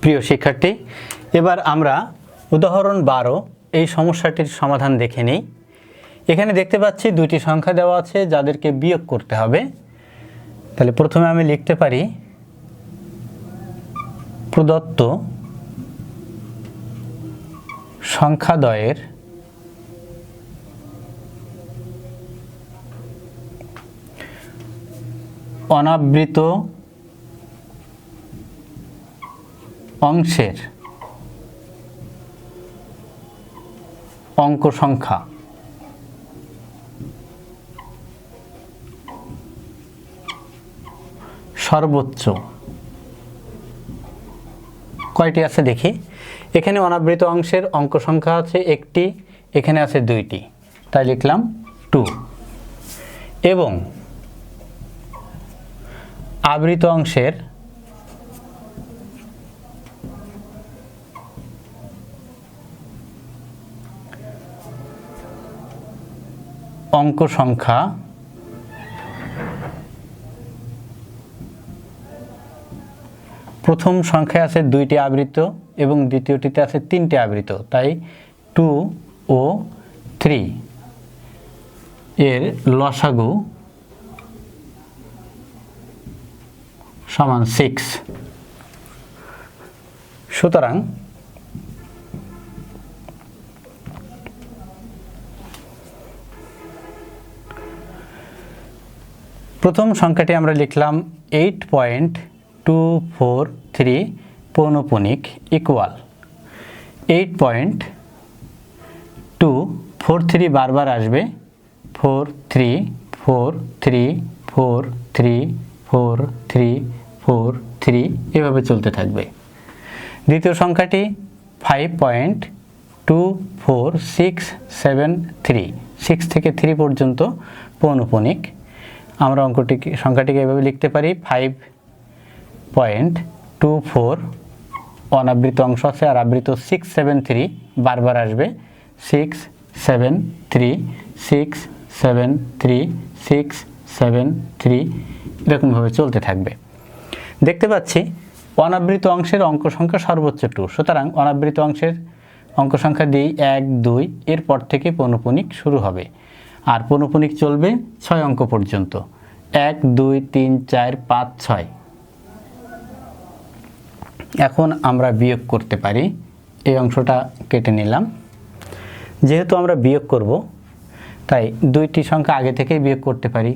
প্রিয় শিক্ষার্থী, এবার আমরা উদাহরণ 12 এই সমস্যাটির সমাধান দেখে নেই। এখানে দেখতে পাচ্ছি দুইটি সংখ্যা দেওয়া আছে যাদেরকে বিয়োগ করতে হবে। তাহলে প্রথমে আমি লিখতে পারি প্রদত্ত সংখ্যাদ্বয়ের অনাবৃত অংশের অঙ্ক সংখ্যা সর্বোচ্চ কয়টি আছে দেখি। এখানে অনাবৃত অংশের অঙ্ক সংখ্যা আছে একটি, এখানে আছে দুইটি, তাই লিখলাম 2। এবং আবৃত অংশের অঙ্ক সংখ্যা প্রথম সংখ্যায় আছে দুইটি আবৃত এবং দ্বিতীয়টিতে আছে তিনটি আবৃত, তাই 2 ও 3 এর লসাগু সমান 6। সুতরাং প্রথম সংখ্যাটি আমরা লিখলাম 8.243 পৌনঃপুনিক ইকুয়াল 8.243 বারবার আসবে 4 3 4 3 4 3 4 3 4 3 এভাবে চলতে থাকবে। দ্বিতীয় সংখ্যাটি 5.24673 6 থেকে 3 পর্যন্ত পৌনঃপুনিক। আমরা সংখ্যাটিকে এভাবে লিখতে পারি 5.24 অনাবৃত অংশ আছে আর আবৃত 673 বারবার আসবে 6 7 3 6 7 3 6 7 3 এরকমভাবে চলতে থাকবে। দেখতে পাচ্ছি অনাবৃত অংশের অঙ্ক সংখ্যা সর্বোচ্চ 2, সুতরাং অনাবৃত অংশের অঙ্ক সংখ্যা দিয়েই 1 2 এরপর থেকে পৌনঃপুনিক শুরু হবে আর পৌনঃপুনিক চলবে 6 অঙ্ক পর্যন্ত। 1 2 3 4 5 6। এখন আমরা বিয়োগ করতে পারি। এই অংশটা কেটে নিলাম। যেহেতু আমরা বিয়োগ করব তাই দুইটি সংখ্যা আগে থেকেই বিয়োগ করতে পারি।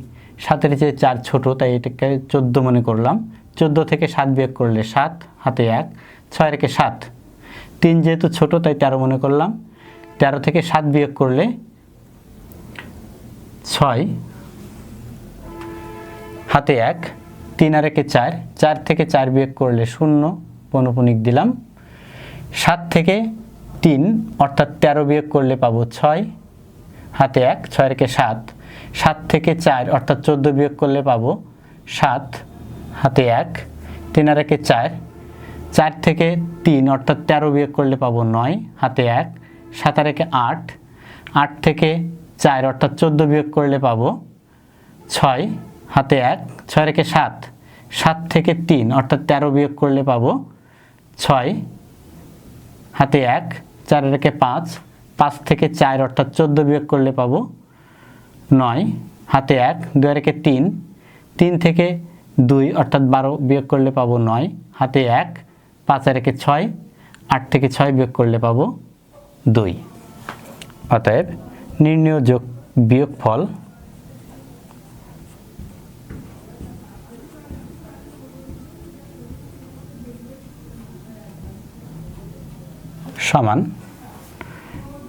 7-এর চেয়ে 4 ছোট, তাই এটাকে 14 মনে করলাম। 14 থেকে 7 বিয়োগ করলে 7, হাতে 1, 6 রেখে 7। 3 যেহেতু ছোট তাই 13 মনে করলাম। 13 থেকে 7 বিয়োগ করলে 6, হাতে 1, 3 আর 1 4, 4 থেকে 4 বিয়োগ করলে 0 পৌনঃপুনিক দিলাম। 7 থেকে 3 অর্থাৎ 13 বিয়োগ করলে পাবো 6, হাতে 1, 6 রেখে 7। 7 থেকে 4 অর্থাৎ 14 বিয়োগ করলে পাবো 7, হাতে 1, 3 আর 1 4। 4 থেকে 3 অর্থাৎ 13 বিয়োগ করলে পাবো 9, হাতে 1, 7 আর 1 8। 8 থেকে 4 অর্থাৎ 14 বিয়োগ করলে পাবো 6, হাতে 1, 6 রেখে 7। 7 থেকে 3 অর্থাৎ 13 বিয়োগ করলে পাবো 6, হাতে 1, 4 রেখে 5। 5 থেকে 4 অর্থাৎ 14 বিয়োগ করলে পাবো 9, হাতে 1, 2 রেখে 3। 3 থেকে 2 অর্থাৎ 12 বিয়োগ করলে পাবো 9, হাতে 1, 5 রেখে 6। 8 থেকে 6 বিয়োগ করলে পাবো 2। অতএব নির্ণেয় বিয়োগফল সমান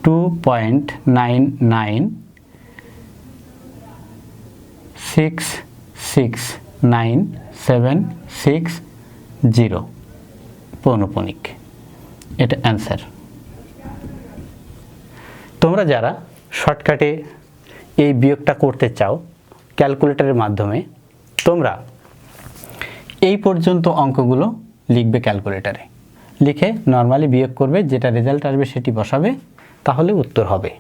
2.99669760 পৌনঃপুনিক। এটা অ্যান্সার। তোমরা যারা শর্টকাটে এই বিয়োগটা করতে চাও ক্যালকুলেটরের মাধ্যমে, তোমরা এই পর্যন্ত অঙ্কগুলো লিখবে ক্যালকুলেটরে, লিখে নর্মালি বিয়োগ করবে, যেটা রেজাল্ট আসবে সেটি বসাবে, তাহলে উত্তর হবে।